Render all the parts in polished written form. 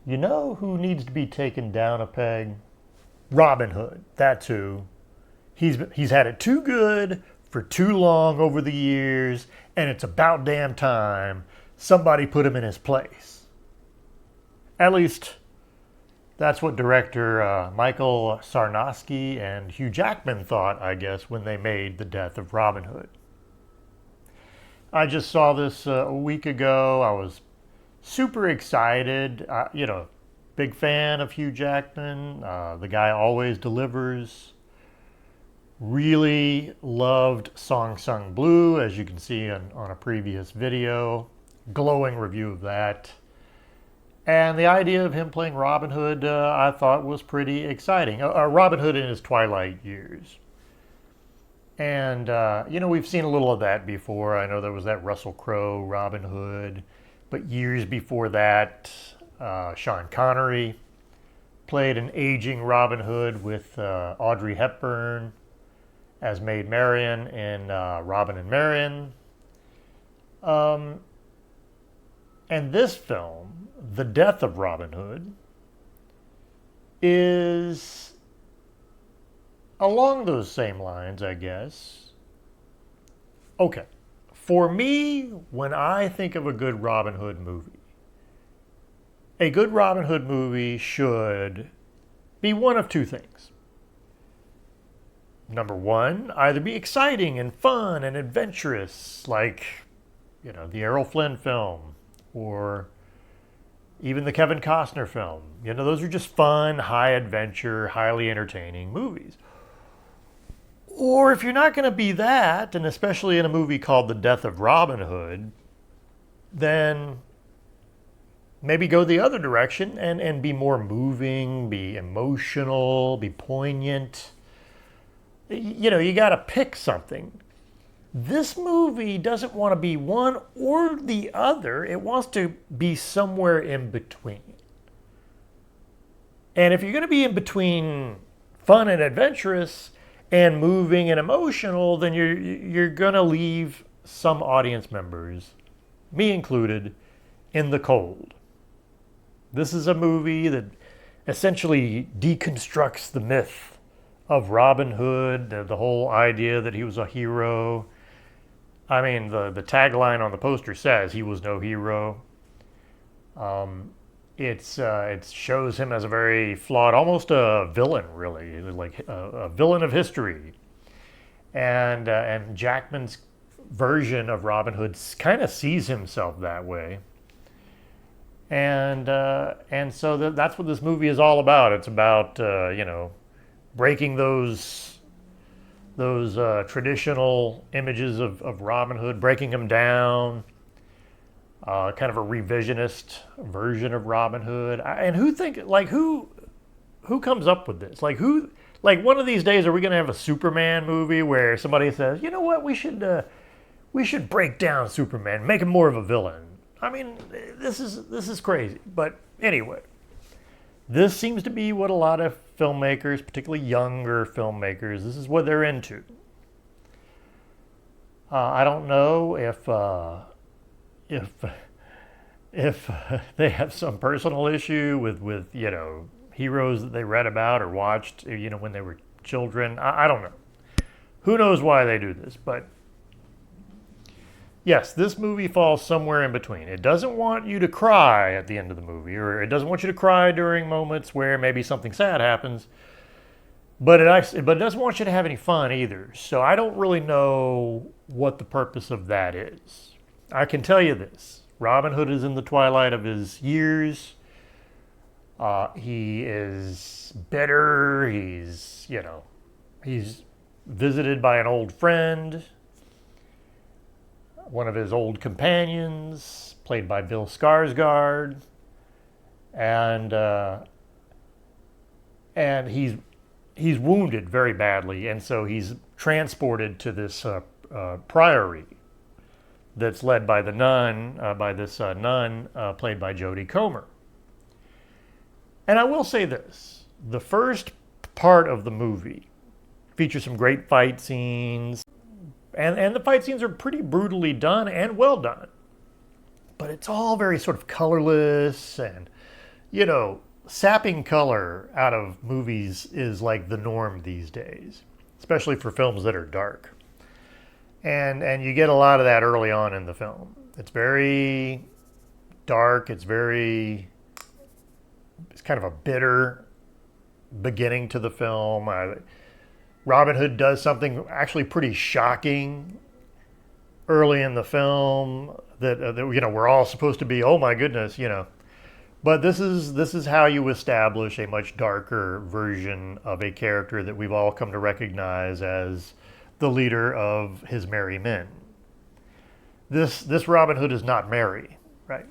You know who needs to be taken down a peg? Robin Hood. That too. He's had it too good for too long over the years, and it's about damn time somebody put him in his place. At least that's what director Michael Sarnowski and Hugh Jackman thought, I guess, when they made The Death of Robin Hood. I just saw this a week ago. I was super excited. Big fan of Hugh Jackman. The guy always delivers. Really loved Song Sung Blue, as you can see on a previous video. Glowing review of that. And the idea of him playing Robin Hood, I thought was pretty exciting. Robin Hood in his twilight years. And, we've seen a little of that before. I know there was that Russell Crowe Robin Hood. But years before that, Sean Connery played an aging Robin Hood with Audrey Hepburn as Maid Marian in Robin and Marian. And this film, The Death of Robin Hood, is along those same lines, I guess. Okay. For me, when I think of a good Robin Hood movie, a good Robin Hood movie should be one of two things. Number one, either be exciting and fun and adventurous, like, the Errol Flynn film, or even the Kevin Costner film. Those are just fun, high adventure, highly entertaining movies. Or if you're not going to be that, and especially in a movie called The Death of Robin Hood, then maybe go the other direction and be more moving, be emotional, be poignant. You got to pick something. This movie doesn't want to be one or the other. It wants to be somewhere in between. And if you're going to be in between fun and adventurous and moving and emotional, then you're going to leave some audience members, me included, in the cold. This is a movie that essentially deconstructs the myth of Robin Hood, the whole idea that he was a hero. I mean, the tagline on the poster says he was no hero. It shows him as a very flawed, almost a villain, really, like a villain of history. And Jackman's version of Robin Hood kind of sees himself that way. And so that's what this movie is all about. It's about breaking those traditional images of Robin Hood, breaking them down. Kind of a revisionist version of Robin Hood. And who comes up with this? Like one of these days, are we going to have a Superman movie where somebody says, you know what, we should break down Superman, make him more of a villain? I mean, this is crazy. But anyway, this seems to be what a lot of filmmakers, particularly younger filmmakers, this is what they're into. I don't know if they have some personal issue with heroes that they read about or watched when they were children. I don't know. Who knows why they do this? But yes, this movie falls somewhere in between. It doesn't want you to cry at the end of the movie, or it doesn't want you to cry during moments where maybe something sad happens. But it doesn't want you to have any fun either. So I don't really know what the purpose of that is. I can tell you this. Robin Hood is in the twilight of his years. He is bitter. He's visited by an old friend, one of his old companions, played by Bill Skarsgård, and he's wounded very badly, and so he's transported to this priory that's led by the nun, nun played by Jodie Comer. And I will say this: the first part of the movie. Features some great fight scenes, and the fight scenes are pretty brutally done and well done. But it's all very sort of colorless, and, sapping color out of movies is like the norm these days, especially for films that are dark. And you get a lot of that early on in the film. It's very dark, it's kind of a bitter beginning to the film. Robin Hood does something actually pretty shocking early in the film that we're all supposed to be, oh my goodness, But this is how you establish a much darker version of a character that we've all come to recognize as the leader of his merry men. This Robin Hood is not merry, right?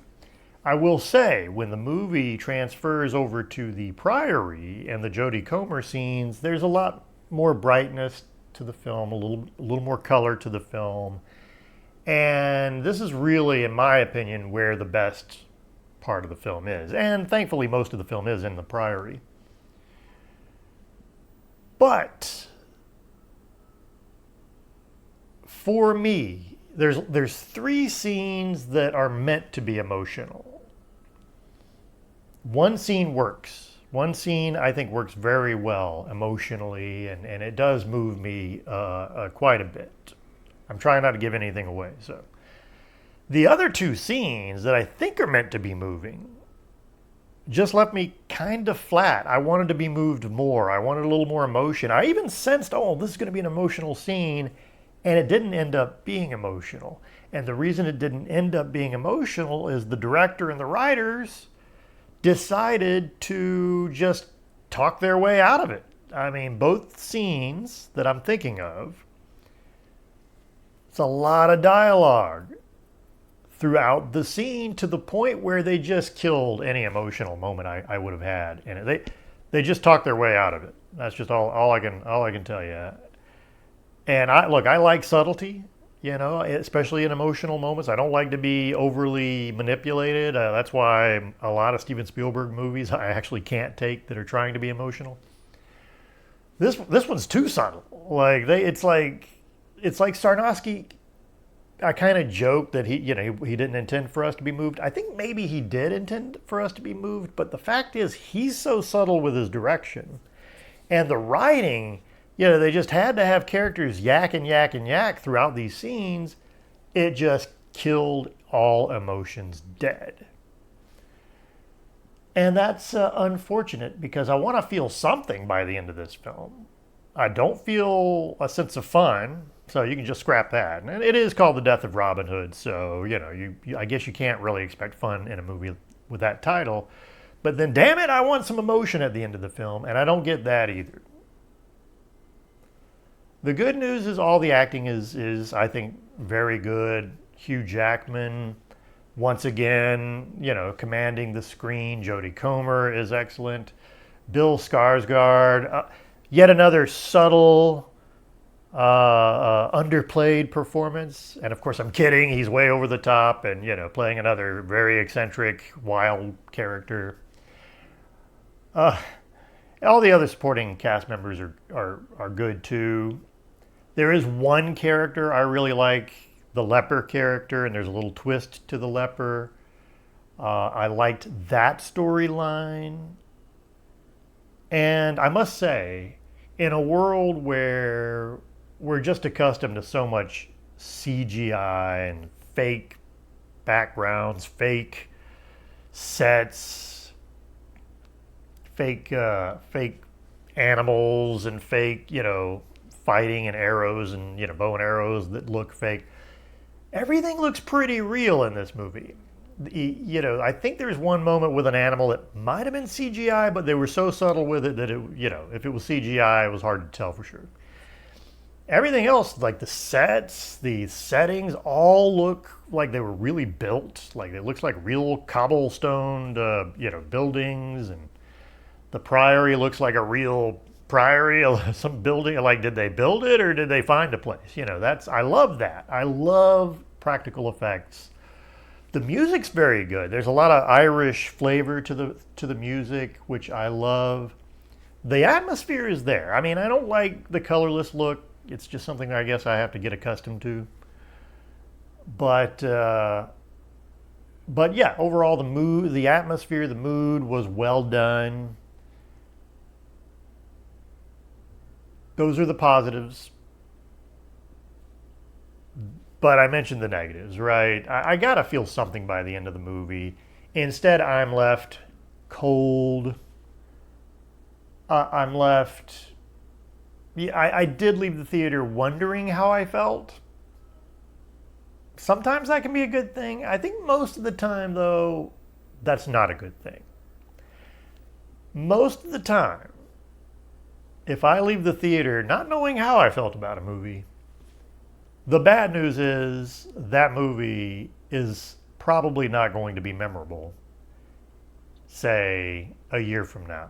I will say, when the movie transfers over to the Priory and the Jodie Comer scenes, there's a lot more brightness to the film, a little more color to the film. And this is really, in my opinion, where the best part of the film is. And thankfully, most of the film is in the Priory. But for me, there's 3 scenes that are meant to be emotional. One scene works. One scene I think works very well emotionally, and it does move me quite a bit. I'm trying not to give anything away. So the other 2 scenes that I think are meant to be moving just left me kind of flat. I wanted to be moved more. I wanted a little more emotion. I even sensed, this is going to be an emotional scene, and it didn't end up being emotional. And the reason it didn't end up being emotional is the director and the writers decided to just talk their way out of it. I mean, both scenes that I'm thinking of, it's a lot of dialogue throughout the scene to the point where they just killed any emotional moment I would have had. And they just talked their way out of it. That's just all I can tell you. And I like subtlety, especially in emotional moments. I don't like to be overly manipulated. That's why a lot of Steven Spielberg movies I actually can't take that are trying to be emotional. This one's too subtle. It's like Sarnowski. I kind of joked that he didn't intend for us to be moved. I think maybe he did intend for us to be moved, but the fact is he's so subtle with his direction, and the writing. They just had to have characters yak and yak and yak throughout these scenes. It just killed all emotions dead. And that's unfortunate, because I want to feel something by the end of this film. I don't feel a sense of fun, so you can just scrap that. And it is called The Death of Robin Hood, so I guess you can't really expect fun in a movie with that title. But then, damn it, I want some emotion at the end of the film, and I don't get that either. The good news is all the acting is I think, very good. Hugh Jackman, once again, commanding the screen. Jodie Comer is excellent. Bill Skarsgård, yet another subtle, underplayed performance. And of course, I'm kidding. He's way over the top and, playing another very eccentric, wild character. All the other supporting cast members are good too. There is one character I really like, the leper character, and there's a little twist to the leper. I liked that storyline. And I must say, in a world where we're just accustomed to so much CGI and fake backgrounds, fake sets, fake animals, and fake, fighting and arrows and, bow and arrows that look fake. Everything looks pretty real in this movie. I think there's one moment with an animal that might have been CGI, but they were so subtle with it that if it was CGI, it was hard to tell for sure. Everything else, like the sets, the settings, all look like they were really built. Like it looks like real cobblestoned, buildings, and the Priory looks like a real Priory, some building. Like, did they build it or did they find a place? I love that. I love practical effects. The music's very good. There's a lot of Irish flavor to the music, which I love. The atmosphere is there. I mean, I don't like the colorless look. It's just something I guess I have to get accustomed to. But but yeah, overall the mood, the atmosphere, the mood was well done. Those are the positives. But I mentioned the negatives, right? I gotta feel something by the end of the movie. Instead, I'm left cold. I'm left. Yeah, I did leave the theater wondering how I felt. Sometimes that can be a good thing. I think most of the time, though, that's not a good thing. Most of the time, if I leave the theater not knowing how I felt about a movie, the bad news is that movie is probably not going to be memorable, say, a year from now.